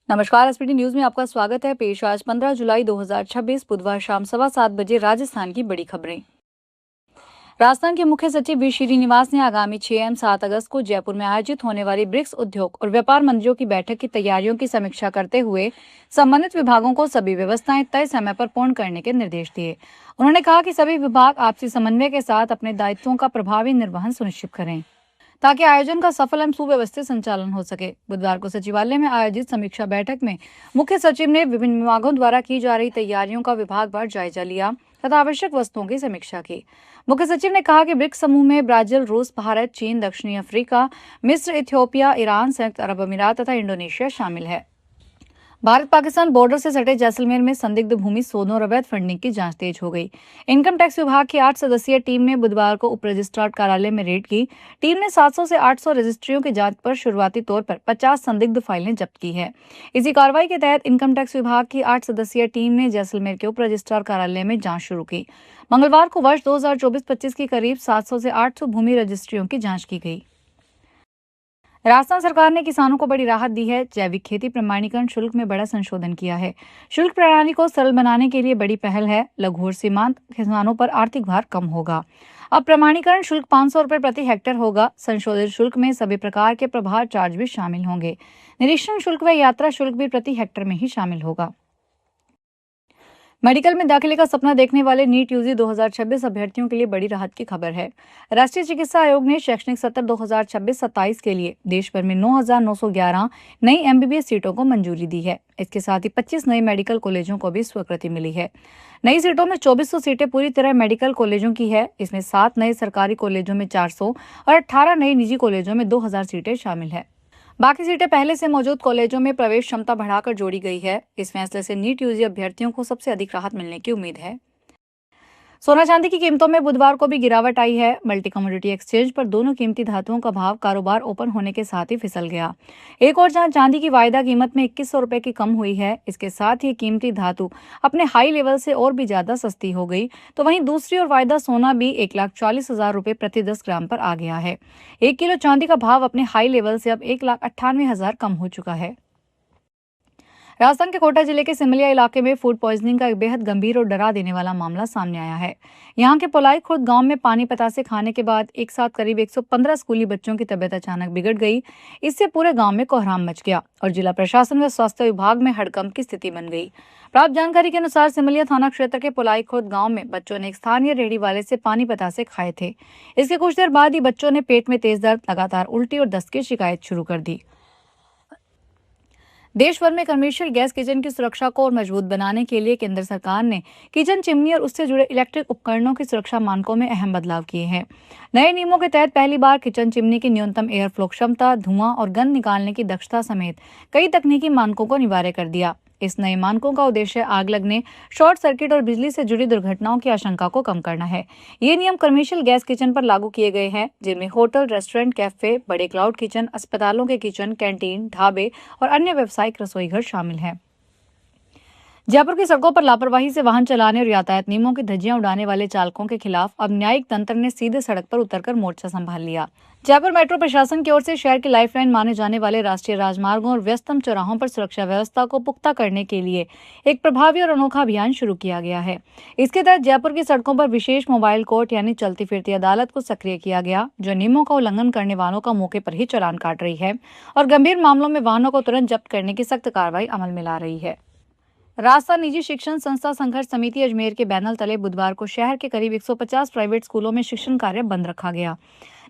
नमस्कार। SPT news में आपका स्वागत है। पेश आज 15 जुलाई 2026 बुधवार शाम 7:15 राजस्थान की बड़ी खबरें। राजस्थान के मुख्य सचिव वी श्रीनिवास ने आगामी 6 एवं 7 अगस्त को जयपुर में आयोजित होने वाली ब्रिक्स उद्योग और व्यापार मंत्रियों की बैठक की तैयारियों की समीक्षा करते हुए संबंधित विभागों को सभी व्यवस्थाएं तय समय पर पूर्ण करने के निर्देश दिए। उन्होंने कहा कि सभी विभाग आपसी समन्वय के साथ अपने दायित्वों का प्रभावी निर्वहन सुनिश्चित करें ताकि आयोजन का सफल एवं सुव्यवस्थित संचालन हो सके। बुधवार को सचिवालय में आयोजित समीक्षा बैठक में मुख्य सचिव ने विभिन्न विभागों द्वारा की जा रही तैयारियों का विभागवार जायजा लिया तथा आवश्यक वस्तुओं की समीक्षा की। मुख्य सचिव ने कहा कि ब्रिक्स समूह में ब्राजील, रूस, भारत, चीन, दक्षिणी अफ्रीका, मिस्र, इथियोपिया, ईरान, संयुक्त अरब अमीरात तथा इंडोनेशिया शामिल है। भारत पाकिस्तान बॉर्डर से सटे जैसलमेर में संदिग्ध भूमि सोदों और अवैध फंडिंग की जांच तेज हो गई। इनकम टैक्स विभाग की 8 सदस्यीय टीम ने बुधवार को उप रजिस्ट्रार कार्यालय में रेड की। टीम ने 700 से 800 रजिस्ट्रियों की जांच पर शुरुआती तौर पर 50 संदिग्ध फाइलें जब्त की है। इसी कार्रवाई के तहत इनकम टैक्स विभाग की 8 सदस्यीय टीम ने जैसलमेर के उप रजिस्ट्रार कार्यालय में जाँच शुरू की। मंगलवार को वर्ष 2024-25 की करीब 700 से 800 भूमि रजिस्ट्रियों की जाँच की गई। राजस्थान सरकार ने किसानों को बड़ी राहत दी है। जैविक खेती प्रमाणीकरण शुल्क में बड़ा संशोधन किया है। शुल्क प्रणाली को सरल बनाने के लिए बड़ी पहल है। लघु और सीमांत किसानों पर आर्थिक भार कम होगा। अब प्रमाणीकरण शुल्क 500 रुपये प्रति हेक्टेयर होगा। संशोधित शुल्क में सभी प्रकार के प्रभार चार्ज भी शामिल होंगे। निरीक्षण शुल्क व यात्रा शुल्क भी प्रति हेक्टेयर में ही शामिल होगा। मेडिकल में दाखिले का सपना देखने वाले नीट यूजी 2026 अभ्यर्थियों के लिए बड़ी राहत की खबर है। राष्ट्रीय चिकित्सा आयोग ने शैक्षणिक सत्र 2026-27 के लिए देश भर में 9,911 नई एमबीबीएस सीटों को मंजूरी दी है। इसके साथ ही 25 नए मेडिकल कॉलेजों को भी स्वीकृति मिली है। नई सीटों में 2400 सीटें पूरी तरह मेडिकल कॉलेजों की है। इसमें 7 नए सरकारी कॉलेजों में 400 और 18 नए निजी कॉलेजों में 2000 सीटें शामिल है। बाकी सीटें पहले से मौजूद कॉलेजों में प्रवेश क्षमता बढ़ाकर जोड़ी गई है। इस फैसले से नीट यूजी अभ्यर्थियों को सबसे अधिक राहत मिलने की उम्मीद है। सोना चांदी की कीमतों में बुधवार को भी गिरावट आई है। मल्टी कमोडिटी एक्सचेंज पर दोनों कीमती धातुओं का भाव कारोबार ओपन होने के साथ ही फिसल गया। एक और जहां चांदी की वायदा कीमत में 2100 रुपए की कम हुई है, इसके साथ ही कीमती धातु अपने हाई लेवल से और भी ज्यादा सस्ती हो गई, तो वहीं दूसरी ओर वायदा सोना भी 1,40,000 रुपए प्रति 10 ग्राम पर आ गया है। 1 किलो चांदी का भाव अपने हाई लेवल से अब 1,98,000 कम हो चुका है। राजस्थान के कोटा जिले के सिमलिया इलाके में फूड पॉइजनिंग का एक बेहद गंभीर और डरा देने वाला मामला सामने आया है। यहाँ के पोलाई खुर्द गांव में पानी पतासे खाने के बाद एक साथ करीब 115 स्कूली बच्चों की तबीयत अचानक बिगड़ गई। इससे पूरे गांव में कोहराम मच गया और जिला प्रशासन व स्वास्थ्य विभाग में हड़कंप की स्थिति बन गई। प्राप्त जानकारी के अनुसार सिमलिया थाना क्षेत्र के पोलाई खुर्द गांव में बच्चों ने एक स्थानीय रेहड़ी वाले से पानी पतासे खाए थे। इसके कुछ देर बाद ही बच्चों ने पेट में तेज दर्द, लगातार उल्टी और दस्त की शिकायत शुरू कर दी। देश भर में कमर्शियल गैस किचन की सुरक्षा को और मजबूत बनाने के लिए केंद्र सरकार ने किचन चिमनी और उससे जुड़े इलेक्ट्रिक उपकरणों की सुरक्षा मानकों में अहम बदलाव किए हैं। नए नियमों के तहत पहली बार किचन चिमनी की न्यूनतम एयर फ्लो क्षमता, धुआं और गंध निकालने की दक्षता समेत कई तकनीकी मानकों को अनिवार्य कर दिया। इस नए मानकों का उद्देश्य आग लगने, शॉर्ट सर्किट और बिजली से जुड़ी दुर्घटनाओं की आशंका को कम करना है। ये नियम कमर्शियल गैस किचन पर लागू किए गए हैं, जिनमें होटल, रेस्टोरेंट, कैफे, बड़े क्लाउड किचन, अस्पतालों के किचन, कैंटीन, ढाबे और अन्य व्यावसायिक रसोई घर शामिल हैं। जयपुर की सड़कों पर लापरवाही से वाहन चलाने और यातायात नियमों की धज्जियां उड़ाने वाले चालकों के खिलाफ अब न्यायिक तंत्र ने सीधे सड़क पर उतरकर मोर्चा संभाल लिया। जयपुर मेट्रो प्रशासन की ओर से शहर की लाइफलाइन माने जाने वाले राष्ट्रीय राजमार्गों और व्यस्तम चौराहों पर सुरक्षा व्यवस्था को पुख्ता करने के लिए एक प्रभावी और अनोखा अभियान शुरू किया गया है। इसके तहत जयपुर की सड़कों पर विशेष मोबाइल कोर्ट यानी चलती फिरती अदालत को सक्रिय किया गया, जो नियमों का उल्लंघन करने वालों का मौके पर ही चालान काट रही है और गंभीर मामलों में वाहनों को तुरंत जब्त करने की सख्त कार्रवाई अमल में ला रही है। राजस्थान निजी शिक्षण संस्था संघर्ष समिति अजमेर के बैनर तले बुधवार को शहर के करीब 150 प्राइवेट स्कूलों में शिक्षण कार्य बंद रखा गया।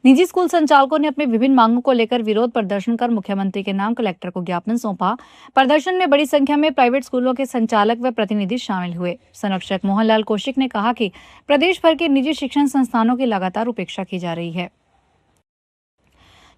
निजी स्कूल संचालकों ने अपनी विभिन्न मांगों को लेकर विरोध प्रदर्शन कर मुख्यमंत्री के नाम कलेक्टर को ज्ञापन सौंपा। प्रदर्शन में बड़ी संख्या में प्राइवेट स्कूलों के संचालक व प्रतिनिधि शामिल हुए। संरक्षक मोहनलाल कौशिक ने कहा कि प्रदेश भर के निजी शिक्षण संस्थानों की लगातार उपेक्षा की जा रही है।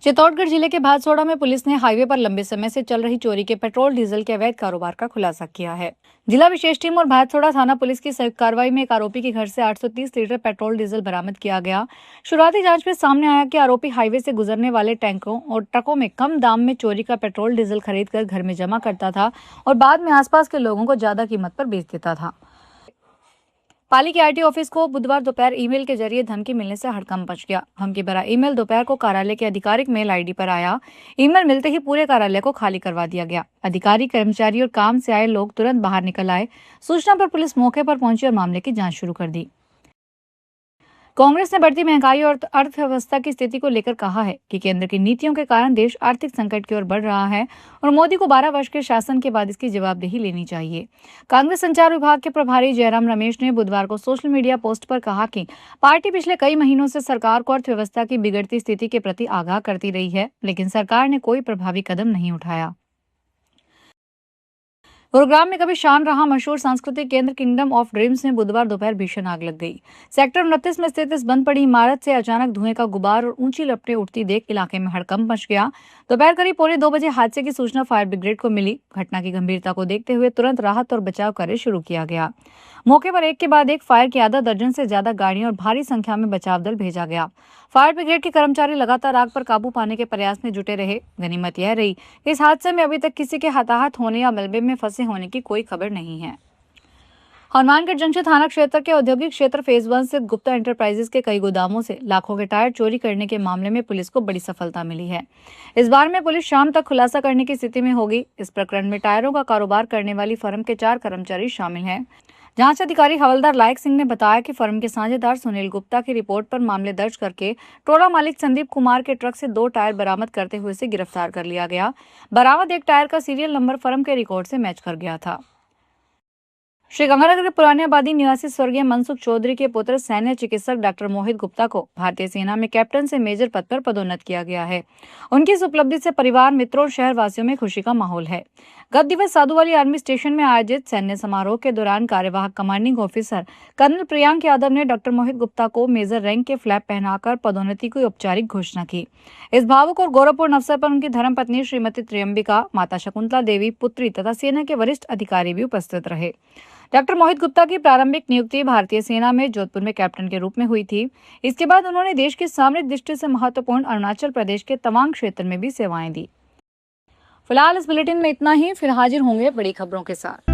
चित्तौड़गढ़ जिले के भादसोड़ा में पुलिस ने हाईवे पर लंबे समय से चल रही चोरी के पेट्रोल डीजल के अवैध कारोबार का खुलासा किया है। जिला विशेष टीम और भादसोड़ा थाना पुलिस की संयुक्त कार्रवाई में एक आरोपी के घर से 830 लीटर पेट्रोल डीजल बरामद किया गया। शुरुआती जांच में सामने आया कि आरोपी हाईवे से गुजरने वाले टैंकों और ट्रकों में कम दाम में चोरी का पेट्रोल डीजल खरीदकर घर में जमा करता था और बाद में आसपास के लोगों को ज्यादा कीमत पर बेच देता था। पाली के आरटी ऑफिस को बुधवार दोपहर ईमेल के जरिए धमकी मिलने से हड़कंप मच गया। धमकी भरा ईमेल दोपहर को कार्यालय के आधिकारिक मेल आईडी पर आया। ईमेल मिलते ही पूरे कार्यालय को खाली करवा दिया गया। अधिकारी, कर्मचारी और काम से आए लोग तुरंत बाहर निकल आए। सूचना पर पुलिस मौके पर पहुंची और मामले की जांच शुरू कर दी। कांग्रेस ने बढ़ती महंगाई और अर्थव्यवस्था की स्थिति को लेकर कहा है कि केंद्र की नीतियों के कारण देश आर्थिक संकट की ओर बढ़ रहा है और मोदी को 12 वर्ष के शासन के बाद इसकी जवाबदेही लेनी चाहिए। कांग्रेस संचार विभाग के प्रभारी जयराम रमेश ने बुधवार को सोशल मीडिया पोस्ट पर कहा कि पार्टी पिछले कई महीनों से सरकार को अर्थव्यवस्था की बिगड़ती स्थिति के प्रति आगाह करती रही है, लेकिन सरकार ने कोई प्रभावी कदम नहीं उठाया। गुरुग्राम में कभी शान रहा मशहूर सांस्कृतिक केंद्र किंगडम ऑफ ड्रीम्स में बुधवार दोपहर भीषण आग लग गई। सेक्टर 29 में स्थित इस बंद पड़ी इमारत से अचानक धुएं का गुबार और ऊंची लपटें उठती देख इलाके में हड़कंप मच गया। दोपहर करीब 1:45 बजे हादसे की सूचना फायर ब्रिगेड को मिली। घटना की गंभीरता को देखते हुए तुरंत राहत और बचाव कार्य शुरू किया गया। मौके पर एक के बाद एक फायर की आधा दर्जन से ज्यादा गाड़ियां और भारी संख्या में बचाव दल भेजा गया। फायर ब्रिगेड के कर्मचारी लगातार आग पर काबू पाने के प्रयास में जुटे रहे। गनीमत यह रही कि इस हादसे में अभी तक किसी के हताहत होने या मलबे में फंसे होने की कोई खबर नहीं है। हनुमानगढ़ जंक्शन थाना क्षेत्र के औद्योगिक क्षेत्र फेज 1 स्थित गुप्ता एंटरप्राइजेज के कई गोदामों से लाखों के टायर चोरी करने के मामले में पुलिस को बड़ी सफलता मिली है। इस बार में पुलिस शाम तक खुलासा करने की स्थिति में होगी। इस प्रकरण में टायरों का कारोबार करने वाली फर्म के 4 कर्मचारी शामिल हैं। जांच अधिकारी हवलदार लायक सिंह ने बताया कि फर्म के साझेदार सुनील गुप्ता की रिपोर्ट पर मामले दर्ज करके टोला मालिक संदीप कुमार के ट्रक से 2 टायर बरामद करते हुए उसे गिरफ्तार कर लिया गया। बरामद एक टायर का सीरियल नंबर फर्म के रिकॉर्ड से मैच कर गया था। श्रीगंगानगर के पुराने आबादी निवासी स्वर्गीय मनसुख चौधरी के पुत्र सैन्य चिकित्सक डॉक्टर मोहित गुप्ता को भारतीय सेना में कैप्टन से मेजर पद पर पदोन्नत किया गया है। उनकी इस उपलब्धि से परिवार, मित्रों और शहरवासियों में खुशी का माहौल है। गत दिवस साधुवाली आर्मी स्टेशन में आयोजित सैन्य समारोह के दौरान कार्यवाहक commanding officer colonel Priyank Yadav ने डॉक्टर मोहित गुप्ता को मेजर रैंक के फ्लैप पहनाकर पदोन्नति की औपचारिक घोषणा की। इस भावुक और गौरवपूर्ण अवसर पर उनकी धर्मपत्नी श्रीमती त्र्यंबिका, माता शकुंतला देवी, पुत्री तथा सेना के वरिष्ठ अधिकारी भी उपस्थित रहे। डॉक्टर मोहित गुप्ता की प्रारंभिक नियुक्ति भारतीय सेना में जोधपुर में कैप्टन के रूप में हुई थी। इसके बाद उन्होंने देश की सामरिक दृष्टि से महत्वपूर्ण अरुणाचल प्रदेश के तवांग क्षेत्र में भी सेवाएं दी। फिलहाल इस बुलेटिन में इतना ही। फिर हाजिर होंगे बड़ी खबरों के साथ।